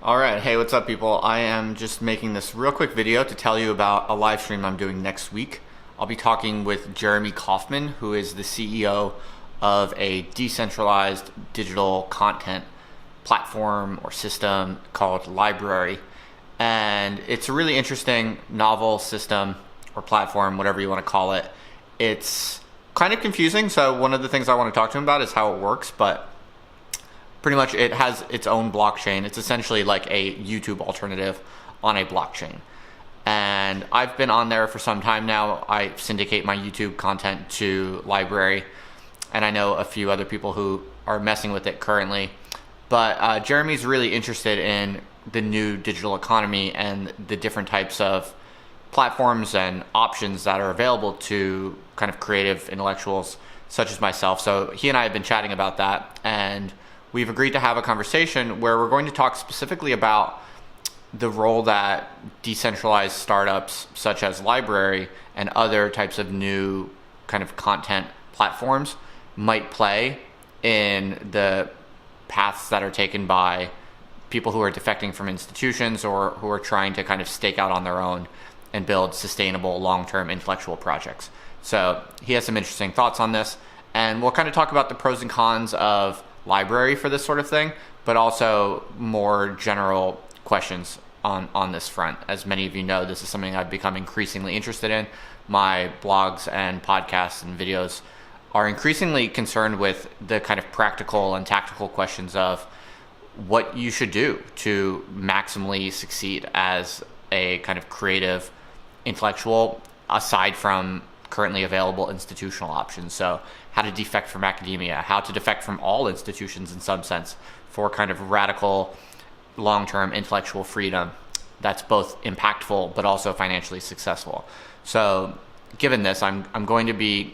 Alright, hey, what's up people? I am just making this real quick video to tell you about a live stream I'm doing next week. I'll be talking with Jeremy Kauffman, who is the CEO of a decentralized digital content platform or system called LBRY. And it's a really interesting novel system or platform, whatever you want to call it. It's kind of confusing, so one of the things I want to talk to him about is how it works, but pretty much it has its own blockchain. It's essentially like a YouTube alternative on a blockchain. And I've been on there for some time now. I syndicate my YouTube content to LBRY, and I know a few other people who are messing with it currently. But Jeremy's really interested in the new digital economy and the different types of platforms and options that are available to kind of creative intellectuals such as myself. So he and I have been chatting about that, and we've agreed to have a conversation where we're going to talk specifically about the role that decentralized startups such as LBRY and other types of new kind of content platforms might play in the paths that are taken by people who are defecting from institutions or who are trying to kind of stake out on their own and build sustainable long-term intellectual projects. So he has some interesting thoughts on this, and we'll kind of talk about the pros and cons of LBRY for this sort of thing, but also more general questions on this front. As many of you know, this is something I've become increasingly interested in. My blogs and podcasts and videos are increasingly concerned with the kind of practical and tactical questions of what you should do to maximally succeed as a kind of creative intellectual aside from currently available institutional options. So how to defect from academia, how to defect from all institutions in some sense for kind of radical long-term intellectual freedom that's both impactful but also financially successful. So given this, I'm going to be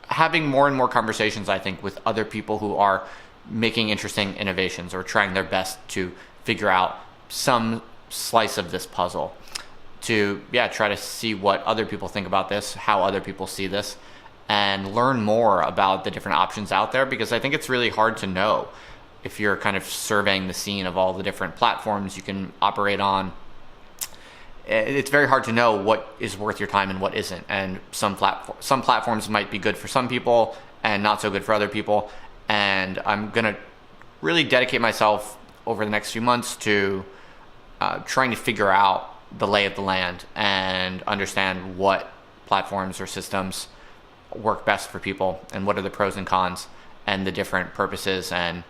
having more and more conversations, I think, with other people who are making interesting innovations or trying their best to figure out some slice of this puzzle to try to see what other people think about this, how other people see this, and learn more about the different options out there, because I think it's really hard to know if you're kind of surveying the scene of all the different platforms you can operate on. It's very hard to know what is worth your time and what isn't, and some platforms might be good for some people and not so good for other people. And I'm gonna really dedicate myself over the next few months to trying to figure out the lay of the land and understand what platforms or systems work best for people and what are the pros and cons and the different purposes and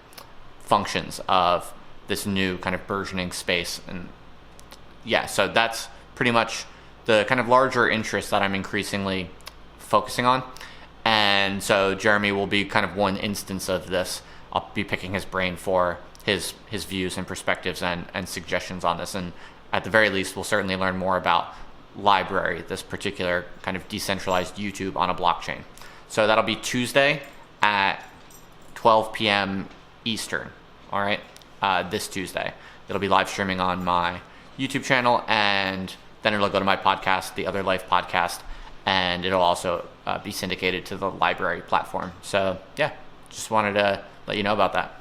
functions of this new kind of burgeoning space. And so that's pretty much the kind of larger interest that I'm increasingly focusing on. And so Jeremy will be kind of one instance of this. I'll be picking his brain for his views and perspectives and suggestions on this. And at the very least, we'll certainly learn more about LBRY, this particular kind of decentralized YouTube on a blockchain. So that'll be Tuesday at 12 p.m. Eastern, all right, this Tuesday. It'll be live streaming on my YouTube channel, and then it'll go to my podcast, the Other Life podcast, and it'll also be syndicated to the LBRY platform. So just wanted to let you know about that.